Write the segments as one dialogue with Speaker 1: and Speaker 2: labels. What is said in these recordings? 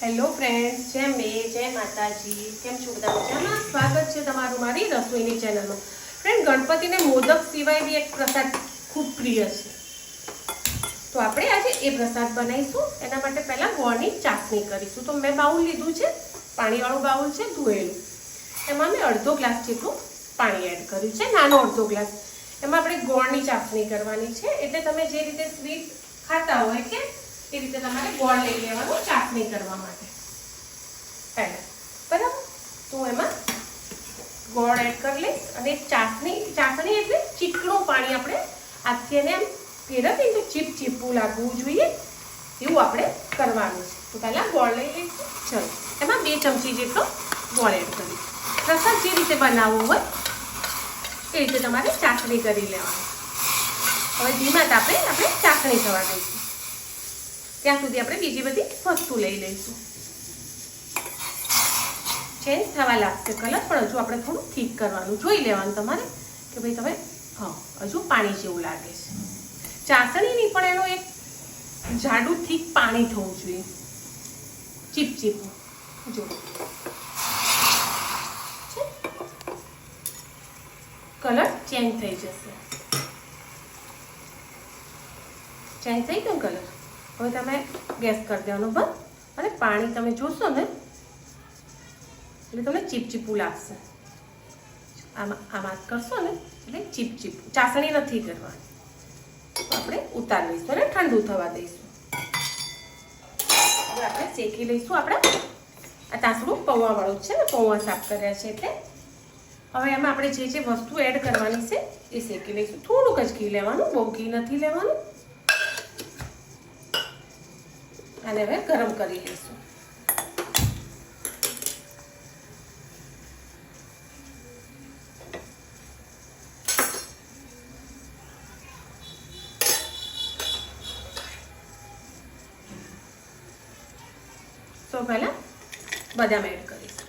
Speaker 1: Hello friends, જય માતાજી. કેમ છો બધા મજામાં? સ્વાગત છે તમારું મારી રસોઈની ચેનલમાં. ફ્રેન્ડ, ગણપતિને મોદક સિવાય બી એક પ્રસાદ ખૂબ પ્રિય છે, તો આપણે આજે એ પ્રસાદ બનાવીશું. એના માટે પહેલાં ગોળની ચાસણી કરીશું. તો મેં બાઉલ લીધું છે, પાણીવાળું બાઉલ છે ધોયેલું. એમાં મેં અડધો ગ્લાસ જેટલું પાણી એડ કર્યું છે, નાનો અડધો ગ્લાસ. એમાં આપણે ગોળની ચાસણી કરવાની છે. એટલે તમે જે રીતે સ્વીટ ખાતા હોય કે એ રીતે તમારે ગોળ લઈ લેવાનું ચાસણી કરવા માટે પહેલાં, બરાબર? તો એમાં ગોળ એડ કરી લઈશ. અને ચાસણી એટલે ચીકણું પાણી આપણે હાથથી એને એમ ફેરવીને તો ચીપચીપું લાગવું જોઈએ એવું આપણે કરવાનું છે. તો પહેલાં ગોળ લઈ લઈશું. ચલો, એમાં 2 ચમચી જેટલો ગોળ એડ કરીશ. પ્રસાદ જે રીતે બનાવવો હોય એ રીતે તમારે ચાસણી કરી લેવાની. હવે ધીમા તાપે આપણે ચાસણી થવા દઈશું. ત્યાં સુધી આપણે બીજી બધી વસ્તુ લઈ લઈશું. ચેન્જ થવા લાગશે કલર, પણ હજુ આપણે થોડું ઠીક કરવાનું જોઈ લેવાનું તમારે કે ભાઈ તમે હજુ પાણી જેવું લાગે છે. ચાસણીની પણ એનો એક જાડું ઠીક પાણી થવું જોઈએ, ચીપચીપું. જો કલર ચેન્જ થઈ જશે. ચેન્જ થઈ ગયો કલર. હવે તમે ગેસ કરી દેવાનો બંધ, અને પાણી તમે જોશો ને એટલે તમને ચીપચીપું લાગશે. આમાં કરશો ને એટલે ચીપચીપું. ચાસણી નથી કરવાની. તો આપણે ઉતારી લઈશું અને ઠંડુ થવા દઈશું. હવે આપણે શેકી લઈશું. આપણે આ તાસણું પૌવાવાળું છે ને, પૌવા સાફ કર્યા છે એટલે. હવે એમાં આપણે જે વસ્તુ એડ કરવાની છે એ શેકી લઈશું. થોડુંક જ ઘી લેવાનું, બહુ ઘી નથી લેવાનું. અને હવે ગરમ કરી લઈશું. તો પહેલા બદામ એડ કરીશું.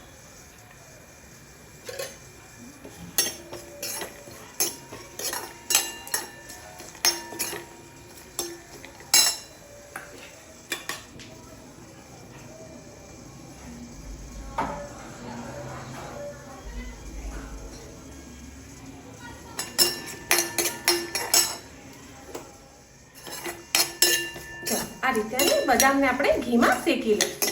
Speaker 1: આ રીતે બદામને આપણે ઘીમાં શેકી લઈશું.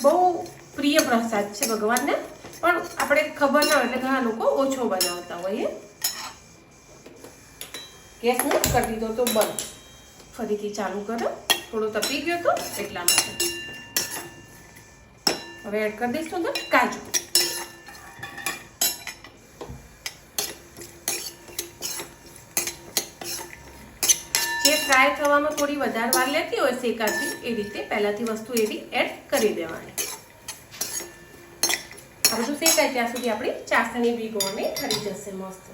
Speaker 1: બહુ પ્રિય પ્રસાદ છે ભગવાનને, પણ આપણે ખબર ના હોય એટલે ઘણા લોકો ઓછો બનાવતા હોઈએ. ગેસ ને કરી દીધો તો બંધ, ફરીથી ચાલુ કરો. થોડો તપી ગયો તો એટલા માટે. હવે એડ કરી દઈશું તો કાજુ. જે ફ્રાય થવામાં થોડી વધારે વાર લેતી હોય શેકાતી, એ રીતે પહેલાથી વસ્તુ એવી એડ કરી દેવાની. આ બધું શેકાય ત્યાં સુધી આપણી ચાસણી બી ગોળની ઠરી જશે મસ્ત.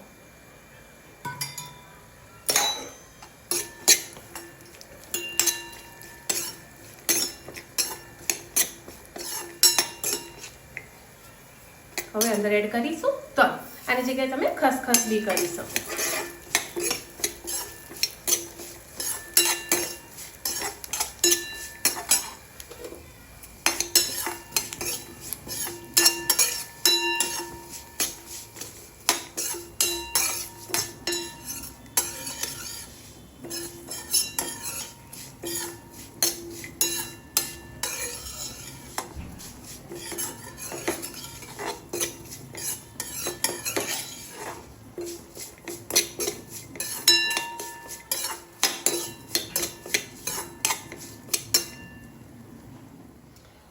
Speaker 1: હવે અંદર એડ કરીશું તલ. આની જગ્યાએ તમે ખસખસ બી કરી શકો.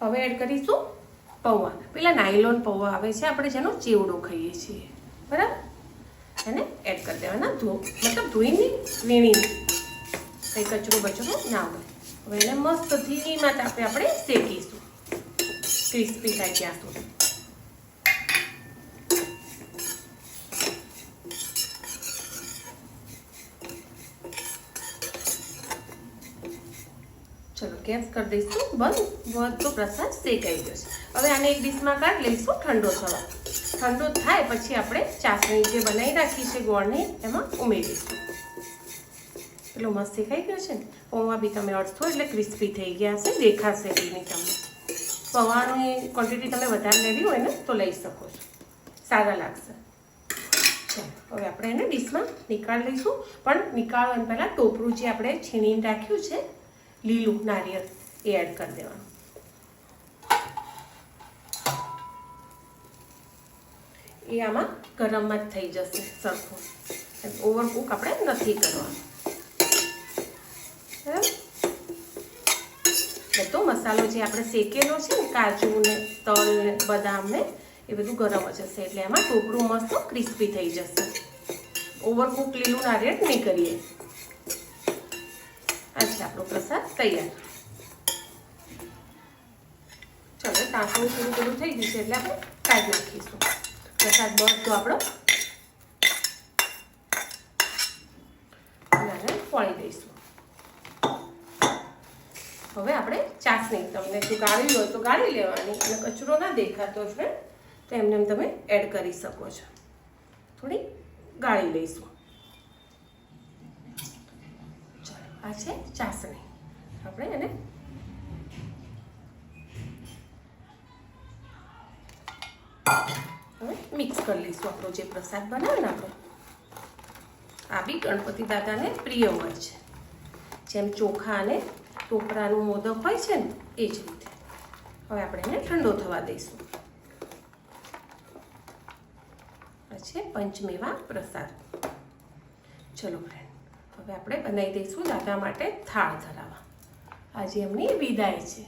Speaker 1: હવે એડ કરીશું પૌવા. પેલા નાયલોન પૌવા આવે છે આપણે જેનો ચેવડો ખાઈએ છીએ, બરાબર? એને એડ કરી દેવાના. મતલબ ધોઈને, વીણીને, કંઈ કચરો બચરો ના હોય. હવે એને મસ્ત ધીમા તાપે આપણે શેકીશું, ક્રિસ્પી થાય ત્યાં સુધી. ચલો ગેસ કરી દઈશું બંધ. બધો પ્રસાદ શેકાઈ જશે. હવે આને એક ડીશમાં કાઢી લઈશું ઠંડો થવા. ઠંડો થાય પછી આપણે ચાસણી જે બનાવી રાખી છે ગોળની એમાં ઉમેરીશું. એટલો મસ્ત શેકાઈ ગયો છે ને. પૌવા બી તમે અડશો એટલે ક્રિસ્પી થઈ ગયા હશે, દેખાશે બી નહીં તમને. પૌવાની ક્વોન્ટિટી તમે વધારે લેવી હોય ને તો લઈ શકો છો, સારા લાગશે. ચાલો હવે આપણે એને ડીશમાં નીકાળી લઈશું. પણ નીકાળવા પહેલાં ટોપરું જે આપણે છીણીને રાખ્યું છે લીલું નારિયેળ એ એડ કરી દેવાનું. એ આમાં ગરમમાં જ થઈ જશે સરખું, ઓવરકુક આપણે નથી કરવાનું. બરાબર, બધો મસાલો જે આપણે શેકેલો છે ને, કાજુ ને તલ ને બદામ ને એ બધું ગરમ જ હશે એટલે એમાં ટોપરું મસ્ત ક્રિસ્પી થઈ જશે. ઓવરકુક લીલું નારિયેળ નહીં કરીએ. અચ્છા, આપણો પ્રસાદ તૈયાર. ચલો ટાંકણું થોડું થોડું થઈ ગયું છે એટલે આપણે કાઢી નાખીશું. પ્રસાદ બધો આપણો ફોળી દઈશું. હવે આપણે ચાસણી, તમને જો ગાળી હોય તો ગાળી લેવાની, અને કચરો ના દેખાતો છે તો એમને તમે એડ કરી શકો છો. થોડી ગાળી લઈશું. ચાલો, આ છે ચાસણી. આપણે એને હવે મિક્સ કરી લઈશું. આપણો જે પ્રસાદ બનાવે ને આપણે, આ બી ગણપતિ દાદાને પ્રિય હોય છે. જેમ ચોખા અને ટોપરાનું મોદક હોય છે ને એ જ રીતે. હવે આપણે એને ઠંડો થવા દઈશું. આ છે પંચમેવા પ્રસાદ. ચલો ફ્રેન્ડ, હવે આપણે બનાવી દઈશું દાદા માટે થાળ ધરાવવા. આજે એમની વિદાય છે.